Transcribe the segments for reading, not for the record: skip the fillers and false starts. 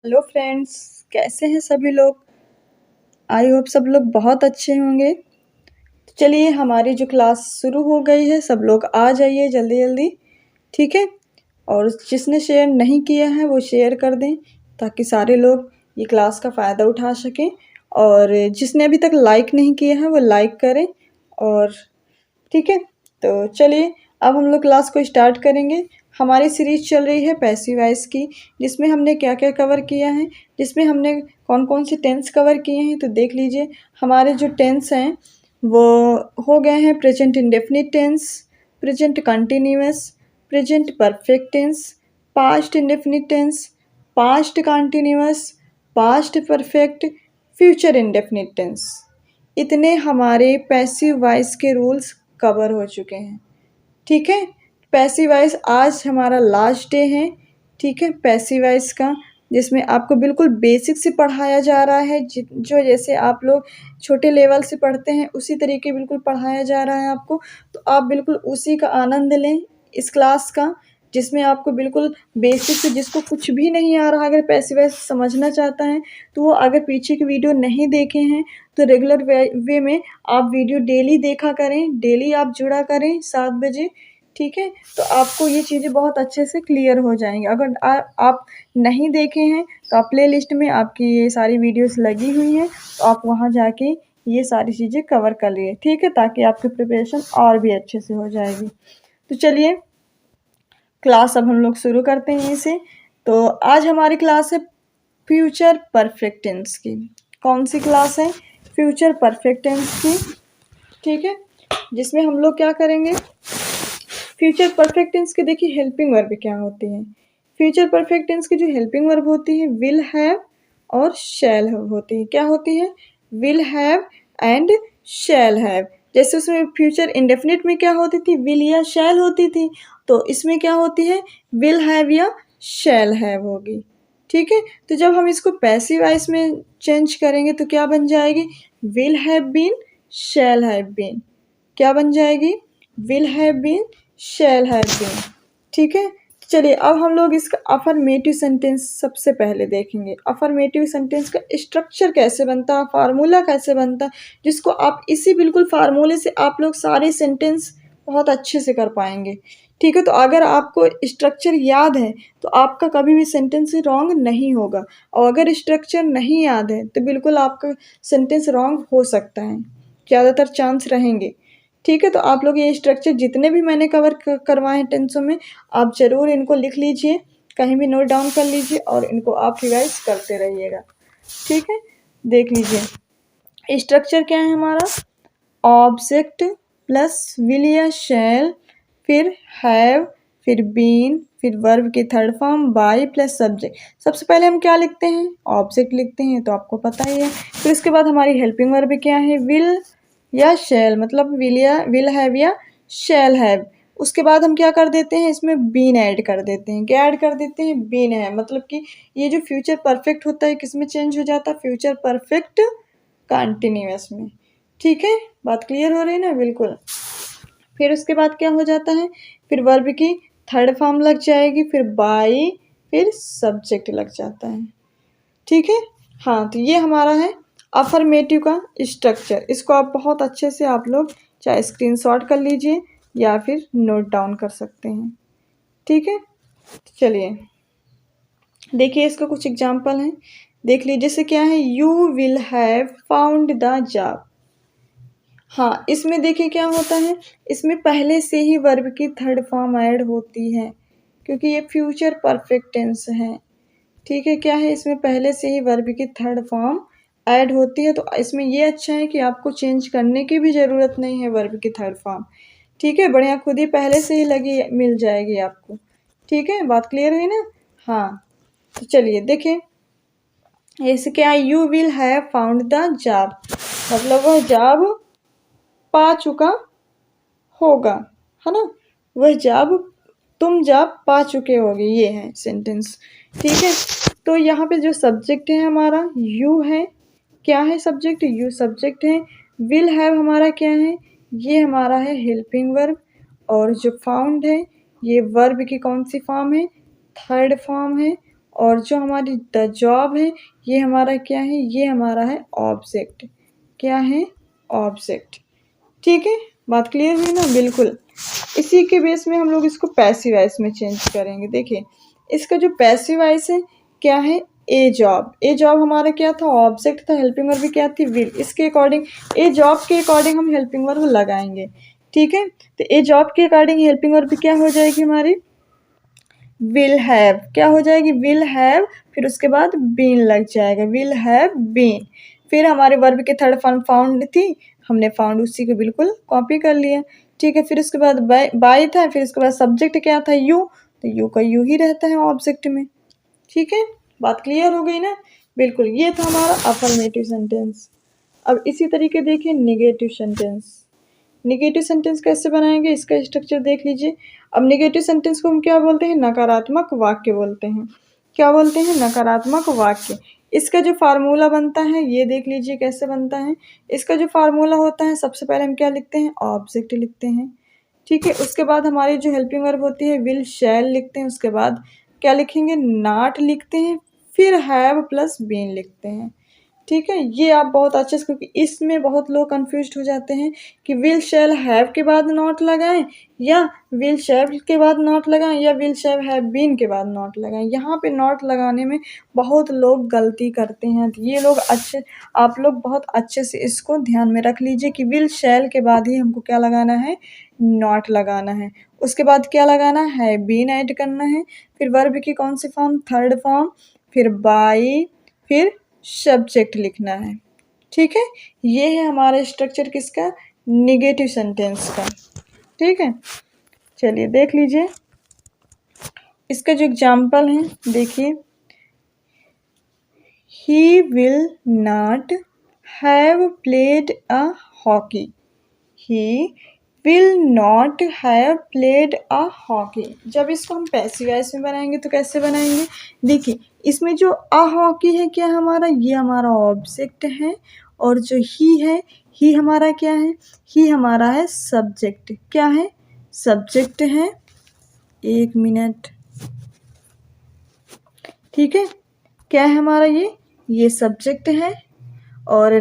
Hello friends, कैसे हैं सभी लोग। आई होप सब लोग बहुत अच्छे होंगे। तो चलिए हमारी जो क्लास शुरू हो गई है, सब लोग आ जाइए जल्दी जल्दी। ठीक है। और जिसने शेयर नहीं किया है वो शेयर कर दें ताकि सारे लोग ये क्लास का फ़ायदा उठा सकें। और जिसने अभी तक लाइक नहीं किया है वो लाइक करें। और ठीक है, तो चलिए अब हम लोग क्लास को स्टार्ट करेंगे। हमारी सीरीज चल रही है पैसिव वॉइस की, जिसमें हमने क्या क्या कवर किया है, जिसमें हमने कौन कौन से टेंस कवर किए हैं। तो देख लीजिए हमारे जो टेंस हैं वो हो गए हैं present indefinite tense, present continuous, present perfect tense, past indefinite tense, past continuous, past perfect, future indefinite tense. इतने हमारे पैसिव वॉइस के रूल्स कवर हो चुके हैं। ठीक है। पैसिव वॉइस आज हमारा लास्ट डे है। ठीक है, पैसिव वॉइस का, जिसमें आपको बिल्कुल बेसिक से पढ़ाया जा रहा है। जो जैसे आप लोग छोटे लेवल से पढ़ते हैं उसी तरीके बिल्कुल पढ़ाया जा रहा है आपको। तो आप बिल्कुल उसी का आनंद लें इस क्लास का, जिसमें आपको बिल्कुल बेसिक से, जिसको कुछ भी नहीं आ रहा, अगर पैसिव वॉइस समझना चाहता है तो वो अगर पीछे की वीडियो नहीं देखे हैं तो रेगुलर वे में आप वीडियो डेली देखा करें, डेली आप जुड़ा करें 7 बजे। ठीक है, तो आपको ये चीज़ें बहुत अच्छे से क्लियर हो जाएंगी। अगर आप नहीं देखे हैं तो आप प्ले लिस्ट में आपकी ये सारी वीडियोस लगी हुई हैं, तो आप वहाँ जाके ये सारी चीज़ें कवर कर लिए। ठीक है, ताकि आपकी प्रिपरेशन और भी अच्छे से हो जाएगी। तो चलिए क्लास अब हम लोग शुरू करते हैं इसे। तो आज हमारी क्लास है फ्यूचर परफेक्ट टेंस की। कौन सी क्लास है? फ्यूचर परफेक्ट टेंस की। ठीक है, जिसमें हम लोग क्या करेंगे, फ्यूचर परफेक्ट टेंस के देखिए हेल्पिंग वर्ब क्या होती हैं। फ्यूचर परफेक्ट टेंस की जो हेल्पिंग वर्ब होती है विल हैव और शैल हैव होती है। क्या होती है? Will have and shall have. जैसे उसमें फ्यूचर इंडेफिनिट में क्या होती थी, विल या शैल होती थी, तो इसमें क्या होती है, विल हैव या शैल हैव होगी। ठीक है, तो जब हम इसको पैसिव वॉइस में चेंज करेंगे तो क्या बन जाएगी, will have been, shall have been. क्या बन जाएगी, will have been, shall have been. ठीक है, चलिए अब हम लोग इसका अफर्मेटिव सेंटेंस सबसे पहले देखेंगे। अफर्मेटिव सेंटेंस का स्ट्रक्चर कैसे बनता है, फार्मूला कैसे बनता है, जिसको आप इसी बिल्कुल फार्मूले से आप लोग सारे सेंटेंस बहुत अच्छे से कर पाएंगे। ठीक है, तो अगर आपको स्ट्रक्चर याद है तो आपका कभी भी सेंटेंस रॉन्ग नहीं होगा, और अगर स्ट्रक्चर नहीं याद है तो बिल्कुल आपका सेंटेंस रॉन्ग हो सकता है, ज़्यादातर चांस रहेंगे। ठीक है, तो आप लोग ये स्ट्रक्चर जितने भी मैंने कवर करवाए हैं टेंसों में, आप ज़रूर इनको लिख लीजिए, कहीं भी नोट डाउन कर लीजिए और इनको आप रिवाइज करते रहिएगा। ठीक है, देख लीजिए स्ट्रक्चर क्या है हमारा, ऑब्जेक्ट प्लस विल या शैल, फिर हैव, फिर बीन, फिर वर्ब की third form by plus subject. सबसे पहले हम क्या लिखते हैं, ऑब्जेक्ट लिखते हैं, तो आपको पता ही है। फिर उसके बाद हमारी हेल्पिंग वर्ब क्या है, विल या शैल, मतलब विल हैव या शैल हैव। उसके बाद हम क्या कर देते हैं, इसमें बीन ऐड कर देते हैं। क्या ऐड कर देते हैं, बीन है, मतलब कि ये जो फ्यूचर परफेक्ट होता है किस में चेंज हो जाता है, फ्यूचर परफेक्ट कंटिन्यूअस में। ठीक है, बात क्लियर हो रही है ना, बिल्कुल। फिर उसके बाद क्या हो जाता है, फिर वर्ब की थर्ड फॉर्म लग जाएगी, फिर बाई, फिर सब्जेक्ट लग जाता है। ठीक है, हाँ, तो ये हमारा है अफर्मेटिव का स्ट्रक्चर। इसको आप बहुत अच्छे से आप लोग चाहे स्क्रीनशॉट कर लीजिए या फिर नोट डाउन कर सकते हैं। ठीक है, चलिए देखिए इसका कुछ एग्जाम्पल हैं, देख लीजिए। जैसे क्या है, you will have found the job. हाँ, इसमें देखिए क्या होता है, इसमें पहले से ही वर्ब की थर्ड फॉर्म ऐड होती है, क्योंकि ये फ्यूचर परफेक्ट टेंस है। ठीक है, क्या है, इसमें पहले से ही वर्ब की थर्ड फॉर्म ऐड होती है, तो इसमें ये अच्छा है कि आपको चेंज करने की भी ज़रूरत नहीं है वर्ब की थर्ड फॉर्म। ठीक है, बढ़िया, खुद ही पहले से ही लगी मिल जाएगी आपको। ठीक है, बात क्लियर हुई ना। हाँ, तो चलिए देखिए, ऐसे क्या है, you will have found the job, मतलब वह जॉब पा चुका होगा, है ना, वह जॉब, तुम जॉब पा चुके होगे, ये है सेंटेंस। ठीक है, तो यहाँ पे जो सब्जेक्ट है हमारा यू है। क्या है सब्जेक्ट, यू सब्जेक्ट है। विल हैव हमारा क्या है, ये हमारा है हेल्पिंग वर्ब। और जो फाउंड है ये वर्ब की कौन सी फॉर्म है, थर्ड फॉर्म है। और जो हमारी द जॉब है ये हमारा क्या है, ये हमारा है ऑब्जेक्ट। क्या है, ऑब्जेक्ट। ठीक है, बात क्लियर हुई ना, बिल्कुल। इसी के बेस में हम लोग इसको पैसिव वॉइस में चेंज करेंगे। देखिए इसका जो पैसिव वॉइस है क्या है, ए जॉब। ए जॉब हमारा क्या था, ऑब्जेक्ट था। हेल्पिंग वर्ब भी क्या थी, विल। इसके अकॉर्डिंग ए जॉब के अकॉर्डिंग हम हेल्पिंग वर्ब लगाएंगे। ठीक है, तो ए जॉब के अकॉर्डिंग हेल्पिंग वर्ब क्या हो जाएगी हमारी, विल हैव। क्या हो जाएगी, विल हैव, फिर उसके बाद बीन लग जाएगा, विल हैव बीन। फिर हमारे वर्ब के थर्ड फॉर्म फाउंड थी, हमने फाउंड उसी को बिल्कुल कॉपी कर लिया। ठीक है, फिर उसके बाद बाय था, फिर उसके बाद सब्जेक्ट क्या था, यू। तो यू का यू ही रहता है ऑब्जेक्ट में। ठीक है, बात क्लियर हो गई ना, बिल्कुल। ये था हमारा अफर्मेटिव सेंटेंस। अब इसी तरीके देखिए निगेटिव सेंटेंस। निगेटिव सेंटेंस कैसे बनाएंगे, इसका स्ट्रक्चर देख लीजिए। अब निगेटिव सेंटेंस को हम क्या बोलते हैं, नकारात्मक वाक्य बोलते हैं। क्या बोलते हैं, नकारात्मक वाक्य। इसका जो फार्मूला बनता है ये देख लीजिए कैसे बनता है। इसका जो फार्मूला होता है, सबसे पहले हम क्या लिखते हैं, ऑब्जेक्ट लिखते हैं। ठीक है, उसके बाद हमारी जो हेल्पिंग वर्ब होती है विल शैल लिखते हैं। उसके बाद क्या लिखेंगे, नॉट लिखते हैं। फिर हैव प्लस बीन लिखते हैं। ठीक है, ये आप बहुत अच्छे से, क्योंकि इसमें बहुत लोग कंफ्यूज हो जाते हैं कि विल शैल हैव के बाद नॉट लगाएं, या विल शैल के बाद नॉट लगाएं, या विल शैल हैव बीन के बाद नॉट लगाएं। यहाँ पे नॉट लगाने में बहुत लोग गलती करते हैं। तो ये लोग अच्छे, आप लोग बहुत अच्छे से इसको ध्यान में रख लीजिए कि विल शैल के बाद ही हमको क्या लगाना है, नॉट लगाना है। उसके बाद क्या लगाना है, बीन ऐड करना है। फिर वर्ब की कौन सी फॉर्म, थर्ड फॉर्म। फिर बाई, फिर सब्जेक्ट लिखना है। ठीक है, ये है हमारा स्ट्रक्चर किसका, निगेटिव सेंटेंस का। ठीक है, चलिए देख लीजिए इसका जो एग्जाम्पल है। देखिए, he will not have played a hockey. He will not have played a hockey. जब इसको हम पैसिव वॉइस में बनाएंगे तो कैसे बनाएंगे, देखिए इसमें जो अ हॉकी है क्या हमारा, ये हमारा ऑब्जेक्ट है। और जो ही है, ही हमारा क्या है, ही हमारा है सब्जेक्ट। क्या है, सब्जेक्ट है। एक मिनट, ठीक है, क्या है हमारा, ये सब्जेक्ट है। और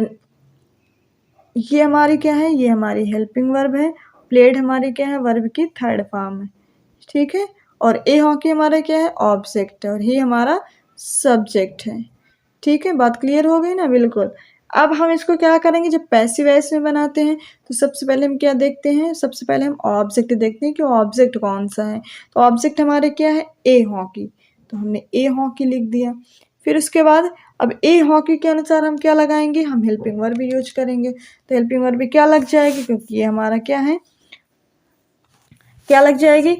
ये हमारी क्या है, ये हमारी हेल्पिंग वर्ब है। प्लेड हमारी क्या है, वर्ब की थर्ड फॉर्म है। ठीक है, और ए हॉकी हमारा क्या है, ऑब्जेक्ट है। और ये हमारा सब्जेक्ट है। ठीक है, बात क्लियर हो गई ना, बिल्कुल। अब हम इसको क्या करेंगे, जब पैसिव वॉइस में बनाते हैं तो सबसे पहले हम क्या देखते हैं, सबसे पहले हम ऑब्जेक्ट देखते हैं कि ऑब्जेक्ट कौन सा है। तो ऑब्जेक्ट हमारे क्या है, ए हॉकी। तो हमने ए हॉकी लिख दिया। फिर उसके बाद अब ए हॉकी के अनुसार हम क्या लगाएंगे, हम हेल्पिंग वर्ब भी यूज करेंगे। तो हेल्पिंग वर्ब भी क्या लग जाएगी, क्योंकि ये हमारा क्या है, क्या लग जाएगी,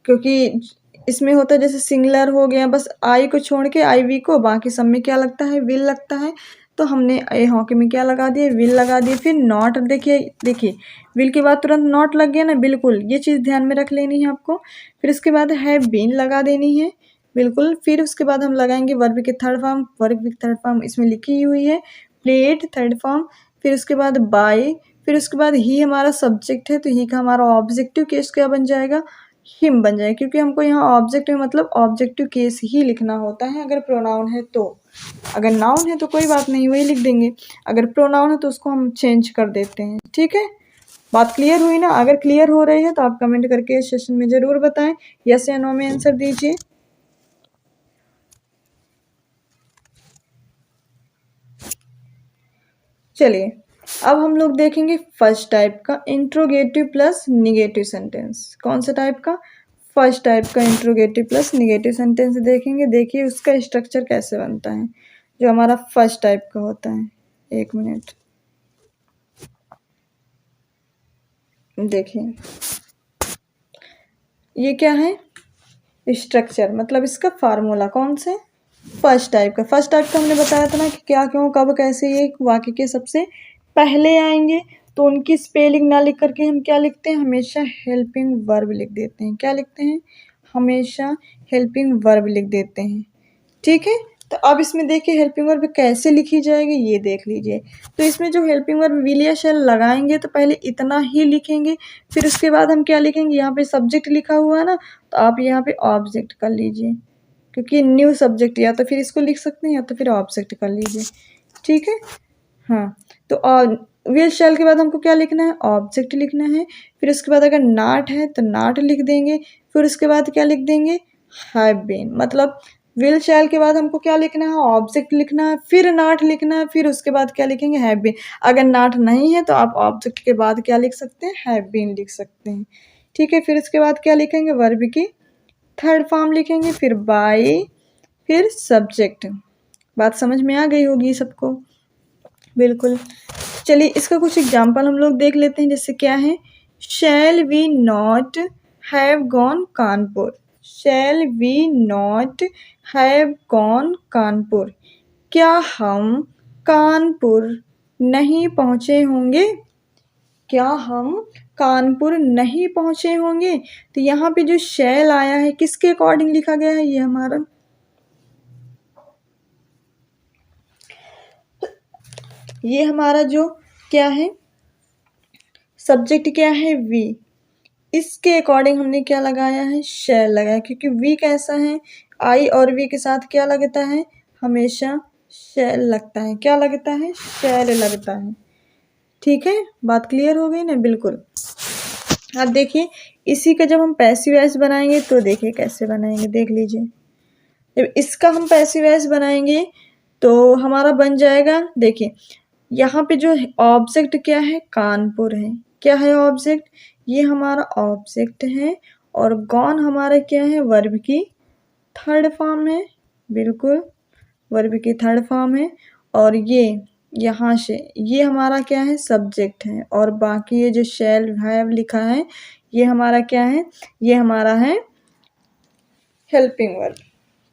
क्योंकि इसमें होता है जैसे सिंगुलर हो गया, बस आई को छोड़ के, आई वी को, बाकी सब में क्या लगता है, विल लगता है। तो हमने ए हॉकी में क्या लगा दिया, विल लगा दिया। फिर नॉट, देखिए देखिए विल के बाद तुरंत नॉट लग गया ना, बिल्कुल ये चीज़ ध्यान में रख लेनी है आपको। फिर उसके बाद है बीन लगा देनी है, बिल्कुल। फिर उसके बाद हम लगाएंगे वर्ब के थर्ड फॉर्म। वर्ब की थर्ड फॉर्म इसमें लिखी हुई है, प्लेड थर्ड फॉर्म। फिर उसके बाद बाय। फिर उसके बाद ही हमारा सब्जेक्ट है, तो ही का हमारा ऑब्जेक्टिव केस क्या बन जाएगा, हिम बन जाए, क्योंकि हमको यहाँ ऑब्जेक्ट में मतलब ऑब्जेक्टिव केस ही लिखना होता है अगर प्रोनाउन है तो। अगर नाउन है तो कोई बात नहीं, वही लिख देंगे। अगर प्रोनाउन है तो उसको हम चेंज कर देते हैं। ठीक है, बात क्लियर हुई ना। अगर क्लियर हो रही है तो आप कमेंट करके इस सेशन में ज़रूर बताएं, यस या नो में आंसर दीजिए। चलिए अब हम लोग देखेंगे फर्स्ट टाइप का इंट्रोगेटिव प्लस निगेटिव सेंटेंस। कौन सा टाइप का, फर्स्ट टाइप का इंट्रोगेटिव प्लस निगेटिव सेंटेंस देखेंगे। देखिए उसका स्ट्रक्चर कैसे बनता है, जो हमारा फर्स्ट टाइप का होता है। एक मिनट, देखिए ये क्या है, स्ट्रक्चर मतलब इसका फार्मूला कौन से, फर्स्ट टाइप का। फर्स्ट टाइप का हमने बताया था ना कि क्या, क्यों, कब, कैसे ये वाक्य के सबसे पहले आएंगे। तो उनकी स्पेलिंग ना लिख करके हम क्या लिखते हैं, हमेशा हेल्पिंग वर्ब लिख देते हैं। क्या लिखते हैं, हमेशा हेल्पिंग वर्ब लिख देते हैं। ठीक है, तो अब इसमें देखिए हेल्पिंग वर्ब कैसे लिखी जाएगी ये देख लीजिए। तो इसमें जो हेल्पिंग वर्ब विल या शैल लगाएंगे तो पहले इतना ही लिखेंगे। फिर उसके बाद हम क्या लिखेंगे, यहाँ पे सब्जेक्ट लिखा हुआ है ना, तो आप यहाँ पे ऑब्जेक्ट कर लीजिए, क्योंकि न्यू सब्जेक्ट या तो फिर इसको लिख सकते हैं या तो फिर ऑब्जेक्ट कर लीजिए, ठीक है। हाँ, तो विल शैल के बाद हमको क्या लिखना है, ऑब्जेक्ट लिखना है। फिर उसके बाद अगर नॉट है तो नॉट लिख देंगे। फिर उसके बाद क्या लिख देंगे, हैव बीन। मतलब विल शैल के बाद हमको क्या लिखना है, ऑब्जेक्ट लिखना है, फिर नॉट लिखना है, फिर उसके बाद क्या लिखेंगे, हैव बीन। अगर नॉट नहीं है तो आप ऑब्जेक्ट के बाद क्या लिख सकते हैं, हैव बीन लिख सकते हैं, ठीक है। फिर उसके बाद क्या लिखेंगे, वर्ब की थर्ड फॉर्म लिखेंगे, फिर बाय, फिर सब्जेक्ट। बात समझ में आ गई होगी सबको, बिल्कुल। चलिए इसका कुछ एग्जाम्पल हम लोग देख लेते हैं। जैसे क्या है, shall we not have gone Kanpur. Shall we not have gone Kanpur. क्या हम कानपुर नहीं पहुँचे होंगे। क्या हम कानपुर नहीं पहुँचे होंगे। तो यहाँ पे जो शैल आया है किसके अकॉर्डिंग लिखा गया है, ये हमारा जो क्या है, सब्जेक्ट क्या है, वी। इसके अकॉर्डिंग हमने क्या लगाया है, शैल लगाया, क्योंकि वी कैसा है, आई और वी के साथ क्या लगता है, हमेशा शैल लगता है। क्या लगता है, शैल लगता है, ठीक है। बात क्लियर हो गई ना, बिल्कुल। अब देखिए इसी का जब हम पैसिव वॉइस बनाएंगे तो देखिए कैसे बनाएंगे, देख लीजिए। जब इसका हम पैसिव वॉइस बनाएंगे तो हमारा बन जाएगा, देखिए यहाँ पे जो ऑब्जेक्ट क्या है, कानपुर है। क्या है ऑब्जेक्ट, ये हमारा ऑब्जेक्ट है। और गॉन हमारा क्या है, वर्ब की थर्ड फॉर्म है, बिल्कुल वर्ब की थर्ड फॉर्म है। और ये यहाँ से ये हमारा क्या है, सब्जेक्ट है। और बाकी ये जो शैल हैव लिखा है ये हमारा क्या है, ये हमारा है हेल्पिंग वर्ब,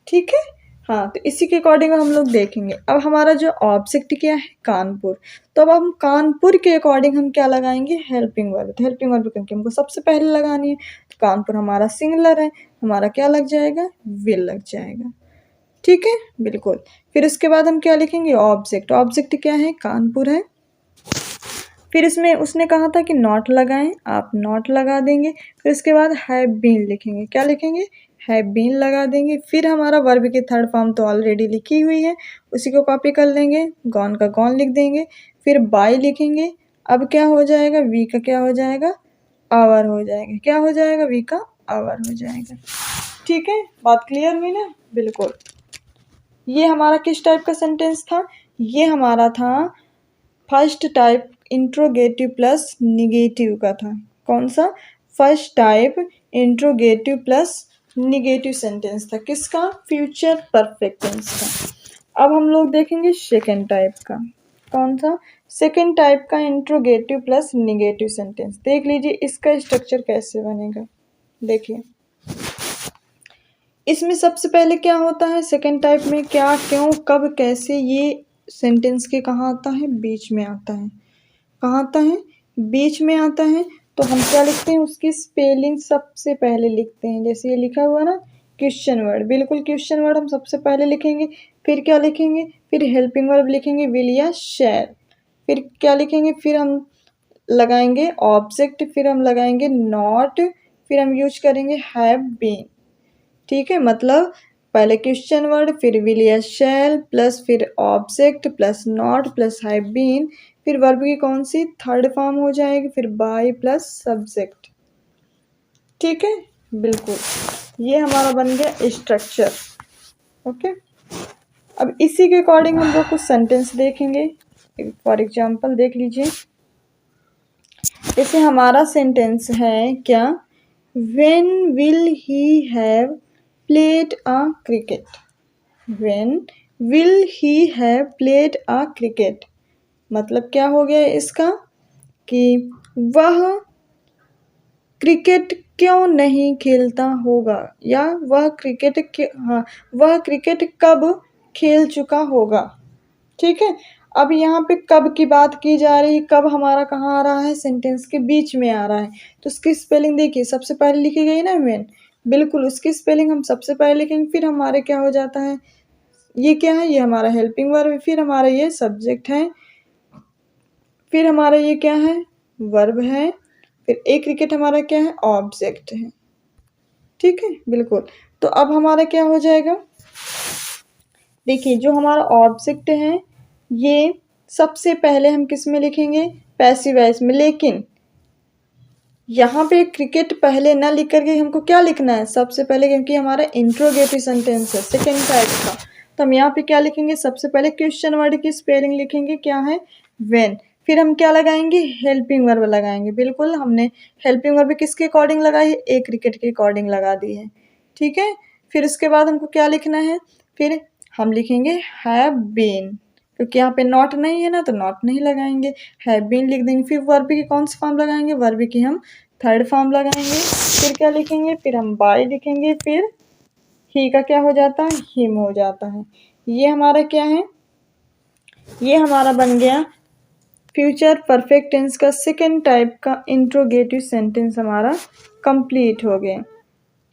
ठीक है। हाँ, तो इसी के अकॉर्डिंग हम लोग देखेंगे। अब हमारा जो ऑब्जेक्ट क्या है, कानपुर। तो अब हम कानपुर के अकॉर्डिंग हम क्या लगाएंगे, हेल्पिंग वर्ब। तो हेल्पिंग वर्ब क्योंकि हमको सबसे पहले लगानी है, तो कानपुर हमारा सिंगुलर है, हमारा क्या लग जाएगा, विल लग जाएगा, ठीक है, बिल्कुल। फिर उसके बाद हम क्या लिखेंगे, ऑब्जेक्ट। ऑब्जेक्ट क्या है, कानपुर है। फिर इसमें उसने कहा था कि नॉट लगाएं, आप नॉट लगा देंगे। फिर उसके बाद हैव बीन लिखेंगे, क्या लिखेंगे, हैव बीन लगा देंगे। फिर हमारा वर्ब की थर्ड फॉर्म तो ऑलरेडी लिखी हुई है, उसी को कॉपी कर लेंगे, गॉन का गॉन लिख देंगे। फिर बाय लिखेंगे। अब क्या हो जाएगा, वी का क्या हो जाएगा, आवर हो जाएगा। क्या हो जाएगा, वी का आवर हो जाएगा, ठीक है। बात क्लियर हुई ना, बिल्कुल। ये हमारा किस टाइप का सेंटेंस था, ये हमारा था first type interrogative plus negative का था। कौन सा, first type interrogative plus negative sentence था, किसका, फ्यूचर परफेक्ट टेंस का। अब हम लोग देखेंगे सेकंड टाइप का, कौन सा, सेकंड टाइप का इंट्रोगेटिव प्लस निगेटिव सेंटेंस। देख लीजिए इसका स्ट्रक्चर कैसे बनेगा, देखिए इसमें सबसे पहले क्या होता है, सेकंड टाइप में क्या, क्यों, कब, कैसे, ये सेंटेंस के कहाँ आता है, बीच में आता है। कहाँ आता है, बीच में आता है। तो हम क्या लिखते हैं, उसकी स्पेलिंग सबसे पहले लिखते हैं। जैसे ये लिखा हुआ ना क्वेश्चन वर्ड, बिल्कुल क्वेश्चन वर्ड हम सबसे पहले लिखेंगे। फिर क्या लिखेंगे, फिर हेल्पिंग वर्ब लिखेंगे, विल या शैल। फिर क्या लिखेंगे, फिर हम लगाएंगे ऑब्जेक्ट, फिर हम लगाएंगे नॉट, फिर हम यूज करेंगे हैव बीन, ठीक है। मतलब पहले क्वेश्चन वर्ड, फिर विल या शैल, प्लस फिर object, plus not, plus have been, फिर वर्ब की कौन सी थर्ड फॉर्म हो जाएगी, फिर बाय प्लस सब्जेक्ट, ठीक है, बिल्कुल। ये हमारा बन गया स्ट्रक्चर, ओके। अब इसी के अकॉर्डिंग हम लोग कुछ सेंटेंस देखेंगे। फॉर एग्जाम्पल देख लीजिए, जैसे हमारा सेंटेंस है क्या, when will he have played a cricket. When will he have played a cricket. मतलब क्या हो गया इसका, कि वह क्रिकेट क्यों नहीं खेलता होगा, या वह वह क्रिकेट कब खेल चुका होगा, ठीक है। अब यहाँ पे कब की बात की जा रही है, कब हमारा कहाँ आ रहा है, सेंटेंस के बीच में आ रहा है। तो उसकी स्पेलिंग देखिए सबसे पहले लिखी गई ना व्हेन, बिल्कुल उसकी स्पेलिंग हम सबसे पहले लिखेंगे। फिर हमारे क्या हो जाता है, ये क्या है, ये हमारा हेल्पिंग वर्ब, फिर हमारा ये सब्जेक्ट है, फिर हमारा ये क्या है, वर्ब है, फिर एक क्रिकेट हमारा क्या है, ऑब्जेक्ट है, ठीक है, बिल्कुल। तो अब हमारा क्या हो जाएगा, देखिए जो हमारा ऑब्जेक्ट है ये सबसे पहले हम किस में लिखेंगे, पैसिव वॉइस में। लेकिन यहाँ पे क्रिकेट पहले ना लिख करके हमको क्या लिखना है सबसे पहले, क्योंकि हमारा इंट्रोगेटिव सेंटेंस है सेकेंड टाइप का, तो हम यहाँ पे क्या लिखेंगे, सबसे पहले क्वेश्चन वर्ड की स्पेलिंग लिखेंगे, क्या है, व्हेन। फिर हम क्या लगाएंगे, हेल्पिंग वर्ब लगाएंगे। बिल्कुल हमने हेल्पिंग वर्ब किसके अकॉर्डिंग लगाई है, ए क्रिकेट के अकॉर्डिंग लगा दी है, ठीक है। फिर उसके बाद हमको क्या लिखना है, फिर हम लिखेंगे हैव बीन, क्योंकि यहाँ पे नॉट नहीं है ना तो नॉट नहीं लगाएंगे, हैव बीन लिख देंगे। फिर वर्ब की कौन सी फॉर्म लगाएंगे, वर्ब की हम थर्ड फॉर्म लगाएंगे। फिर क्या लिखेंगे, फिर हम बाय लिखेंगे, फिर ही का क्या हो जाता है, हिम हो जाता है। ये हमारा क्या है, ये हमारा बन गया फ्यूचर परफेक्ट टेंस का सेकेंड टाइप का इंट्रोगेटिव सेंटेंस हमारा कंप्लीट हो गया,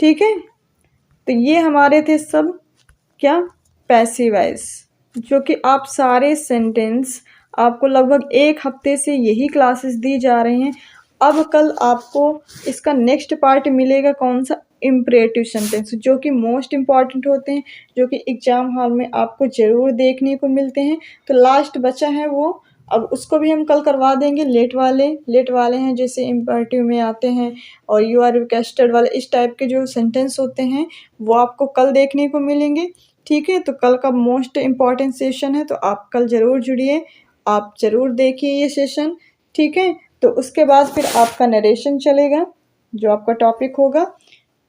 ठीक है। तो ये हमारे थे सब क्या, पैसिव वॉइस, जो कि आप सारे सेंटेंस आपको लगभग एक हफ्ते से यही क्लासेस दी जा रही हैं। अब कल आपको इसका नेक्स्ट पार्ट मिलेगा, कौन सा, इम्परेटिव सेंटेंस, जो कि मोस्ट इम्पॉर्टेंट होते हैं, जो कि एग्जाम हॉल में आपको ज़रूर देखने को मिलते हैं। तो लास्ट बचा है वो, अब उसको भी हम कल करवा देंगे। लेट वाले हैं जैसे इम्परेटिव में आते हैं, और यू आर रिक्वेस्टेड वाले, इस टाइप के जो सेंटेंस होते हैं वो आपको कल देखने को मिलेंगे, ठीक है। तो कल का मोस्ट इम्पॉर्टेंट सेशन है, तो आप कल ज़रूर जुड़िए, आप ज़रूर देखिए ये सेशन, ठीक है। तो उसके बाद फिर आपका नरेशन चलेगा जो आपका टॉपिक होगा,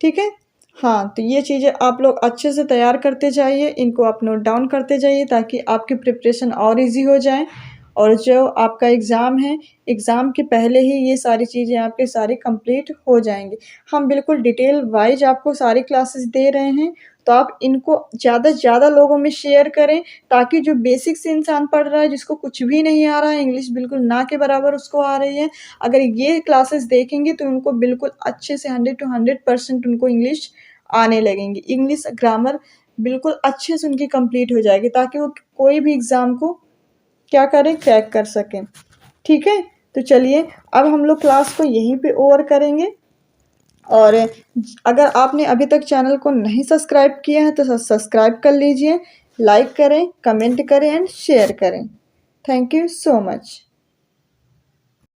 ठीक है। हाँ, तो ये चीज़ें आप लोग अच्छे से तैयार करते जाइए, इनको आप नोट डाउन करते जाइए ताकि आपकी प्रिपरेशन और इजी हो जाए। और जो आपका एग्ज़ाम है, एग्ज़ाम के पहले ही ये सारी चीज़ें आपके सारी कंप्लीट हो जाएंगी। हम बिल्कुल डिटेल वाइज आपको सारी क्लासेस दे रहे हैं, तो आप इनको ज़्यादा से ज़्यादा लोगों में शेयर करें, ताकि जो बेसिक से इंसान पढ़ रहा है, जिसको कुछ भी नहीं आ रहा है, इंग्लिश बिल्कुल ना के बराबर उसको आ रही है, अगर ये क्लासेस देखेंगे तो उनको बिल्कुल अच्छे से 100 to 100% उनको इंग्लिश आने लगेंगी। इंग्लिश ग्रामर बिल्कुल अच्छे से उनकी कंप्लीट हो जाएगी, ताकि वो कोई भी एग्ज़ाम को क्या करें, क्रैक कर सकें, ठीक है। तो चलिए अब हम लोग क्लास को यहीं पे ओवर करेंगे। और अगर आपने अभी तक चैनल को नहीं सब्सक्राइब किया है तो सब्सक्राइब कर लीजिए, लाइक करें, कमेंट करें एंड शेयर करें। Thank you so much.